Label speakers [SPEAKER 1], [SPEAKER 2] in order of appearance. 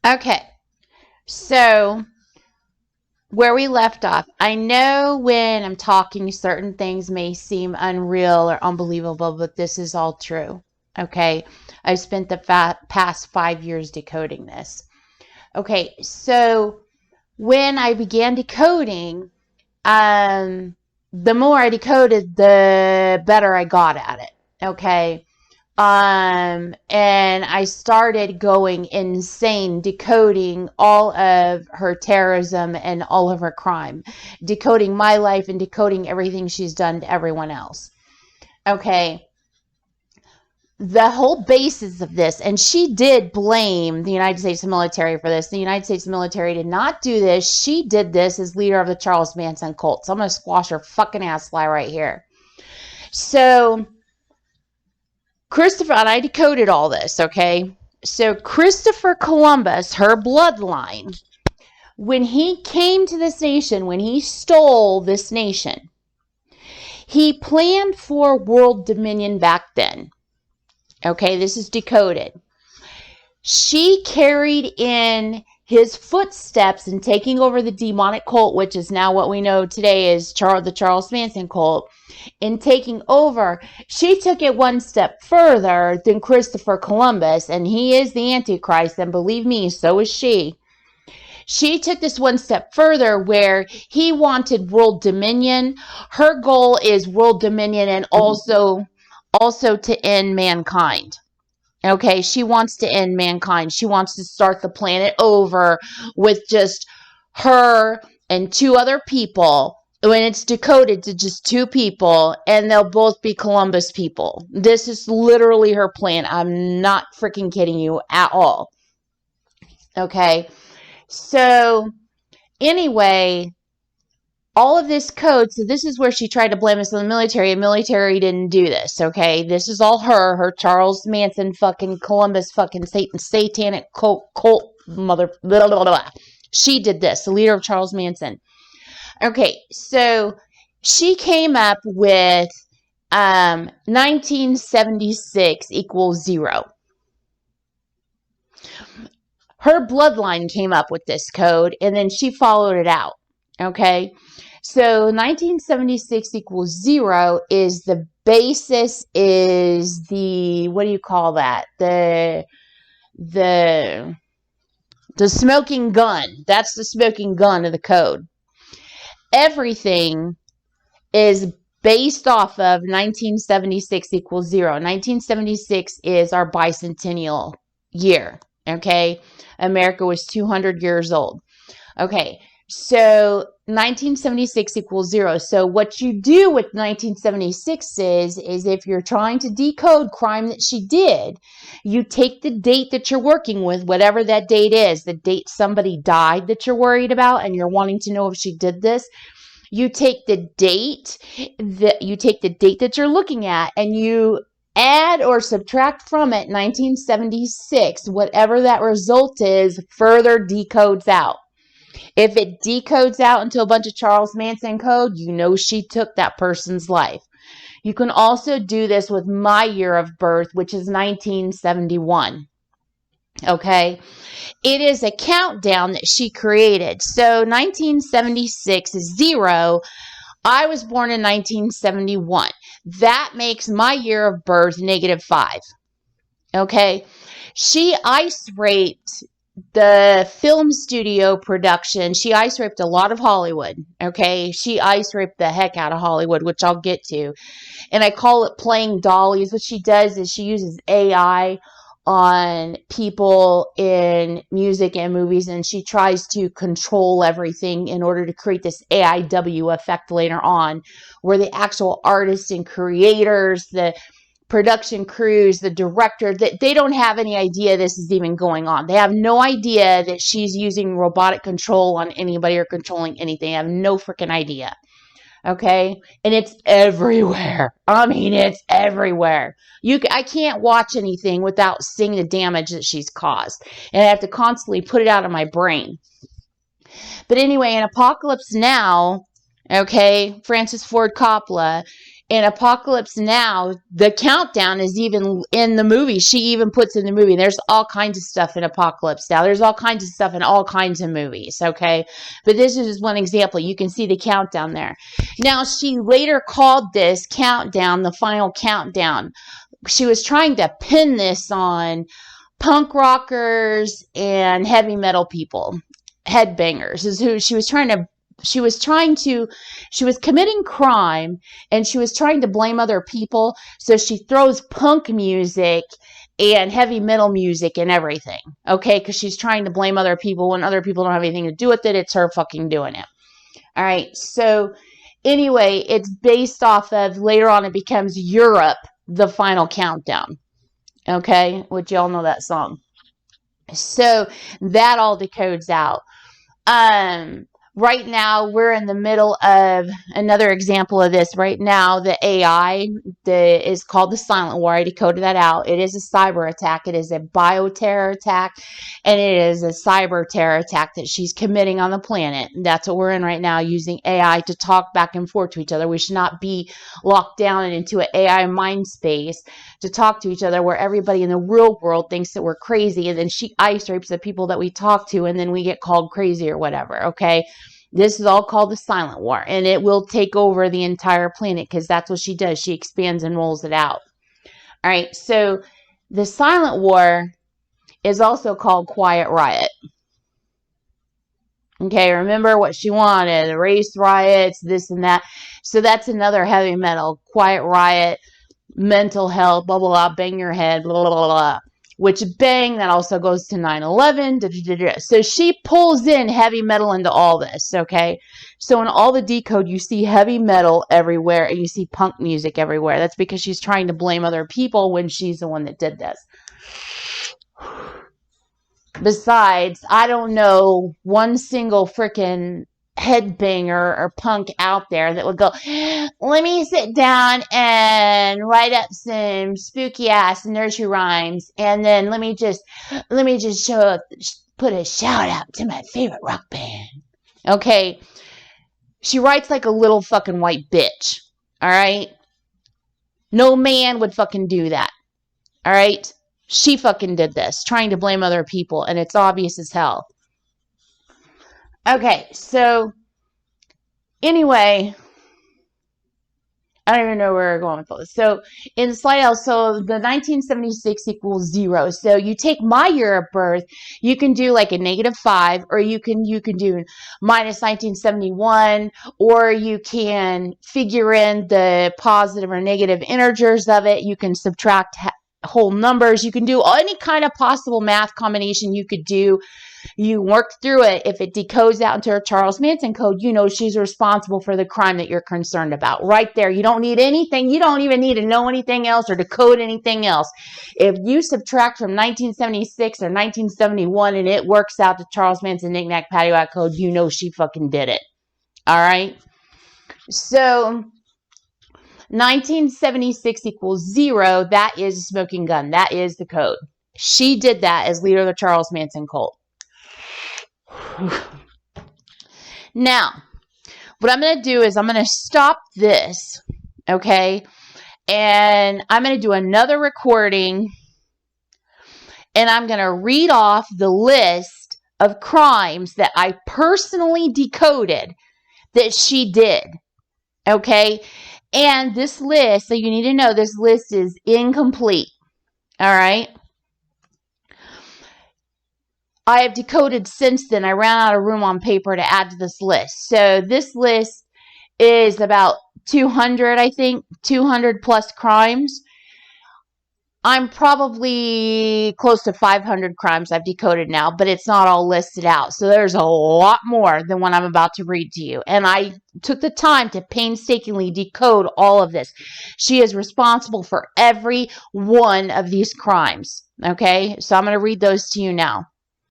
[SPEAKER 1] Okay, so where we left off, I know when I'm talking, certain things may seem unreal or unbelievable, but this is all true. Okay, I've spent the past 5 years decoding this. Okay, so when I began decoding, um, the more I decoded, the better I got at it. Okay. And I started going insane, decoding all of her terrorism and all of her crime, decoding my life and decoding everything she's done to everyone else. Okay. The whole basis of this, and she did blame the United States military for this. The United States military did not do this. She did this as leader of the Charles Manson cult. So I'm going to squash her fucking ass fly right here. So Christopher, and I decoded all this, okay? So Christopher Columbus, her bloodline, when he came to this nation, when he stole this nation, he planned for world dominion back then. Okay, this is decoded. She carried in his footsteps in taking over the demonic cult, which is now what we know today as the Charles Manson cult. In taking over, she took it one step further than Christopher Columbus, and he is the Antichrist, and believe me, so is she. She took this one step further where he wanted world dominion. Her goal is world dominion and also to end mankind. Okay, she wants to end mankind. She wants to start the planet over with just her and two other people. When it's decoded to just two people, and they'll both be Columbus people. This is literally her plan. I'm not freaking kidding you at all. Okay, so anyway, all of this code, so this is where she tried to blame us on the military, and military didn't do this, okay? This is all her Charles Manson fucking Columbus fucking satanic cult mother, blah, blah, blah. She did this, the leader of Charles Manson. Okay, so she came up with 1976 equals 0. Her bloodline came up with this code, and then she followed it out, okay? So 1976 equals 0 is the basis, is the, what do you call that? The smoking gun. That's the smoking gun of the code. Everything is based off of 1976 equals 0. 1976 is our bicentennial year. Okay. America was 200 years old. Okay. So 1976 equals 0. So what you do with 1976 is if you're trying to decode crime that she did, you take the date that you're working with, whatever that date is, the date somebody died that you're worried about and you're wanting to know if she did this. You take the date that you're looking at, and you add or subtract from it 1976. Whatever that result is, further decodes out. If it decodes out into a bunch of Charles Manson code, you know she took that person's life. You can also do this with my year of birth, which is 1971. Okay. It is a countdown that she created. So 1976 is 0. I was born in 1971. That makes my year of birth -5. Okay. She ice raped the film studio production. She ice raped a lot of Hollywood. Okay. She ice raped the heck out of Hollywood, which I'll get to. And I call it playing dollies. What she does is she uses AI on people in music and movies, and she tries to control everything in order to create this AIW effect later on, where the actual artists and creators, the production crews, the director, that they don't have any idea this is even going on. They have no idea that she's using robotic control on anybody or controlling anything. They have no freaking idea. Okay, and it's everywhere. I mean, it's everywhere. I can't watch anything without seeing the damage that she's caused, and I have to constantly put it out of my brain. But anyway, in Apocalypse Now, okay, Francis Ford Coppola, In Apocalypse Now, the countdown is even in the movie. She even puts in the movie. There's all kinds of stuff in Apocalypse Now. There's all kinds of stuff in all kinds of movies, okay? But this is just one example. You can see the countdown there. Now, she later called this countdown the final countdown. She was trying to pin this on punk rockers and heavy metal people, headbangers, is who she was trying to. She was committing crime, and she was trying to blame other people. So she throws punk music and heavy metal music and everything. Okay. Cause she's trying to blame other people when other people don't have anything to do with it. It's her fucking doing it. All right. So anyway, it's based off of, later on it becomes Europe, the final countdown. Okay. Which y'all know that song. So that all decodes out. Right now, we're in the middle of another example of this. Right now, the AI is called the Silent War. I decoded that out. It is a cyber attack. It is a bioterror attack, and it is a cyber terror attack that she's committing on the planet. That's what we're in right now, using AI to talk back and forth to each other. We should not be locked down into an AI mind space to talk to each other, where everybody in the real world thinks that we're crazy, and then she ice rapes the people that we talk to, and then we get called crazy or whatever. Okay. This is all called the Silent War, and it will take over the entire planet, because that's what she does. She expands and rolls it out. All right, so the Silent War is also called Quiet Riot. Okay, remember what she wanted, race riots, this and that. So that's another heavy metal, Quiet Riot, mental health, blah, blah, blah, bang your head, blah, blah, blah, blah. Which bang, that also goes to 9/11. So she pulls in heavy metal into all this, okay? So in all the decode, you see heavy metal everywhere, and you see punk music everywhere. That's because she's trying to blame other people when she's the one that did this. Besides, I don't know one single freaking headbanger or punk out there that would go, let me sit down and write up some spooky ass nursery rhymes, and then let me just show up, put a shout out to my favorite rock band. Okay, she writes like a little fucking white bitch. All right, no man would fucking do that. All right, she fucking did this, trying to blame other people, and it's obvious as hell. Okay, so anyway, I don't even know where we're going with this. So in Slidell, so the 1976 equals 0. So you take my year of birth, you can do like a -5, or you can do minus 1971, or you can figure in the positive or negative integers of it. You can subtract whole numbers. You can do any kind of possible math combination you could do. You work through it. If it decodes out into a Charles Manson code, you know she's responsible for the crime that you're concerned about. Right there. You don't need anything. You don't even need to know anything else or decode anything else. If you subtract from 1976 or 1971 and it works out to Charles Manson knick-knack paddywhack code, you know she fucking did it. All right? So 1976 equals 0. That is a smoking gun. That is the code. She did that as leader of the Charles Manson cult. Now, what I'm going to do is I'm going to stop this, okay? And I'm going to do another recording, and I'm going to read off the list of crimes that I personally decoded that she did, okay? And this list, so you need to know this list is incomplete, all right? I have decoded since then. I ran out of room on paper to add to this list. So this list is about 200, I think, 200 plus crimes. I'm probably close to 500 crimes I've decoded now, but it's not all listed out. So there's a lot more than what I'm about to read to you. And I took the time to painstakingly decode all of this. She is responsible for every one of these crimes. Okay, so I'm going to read those to you now.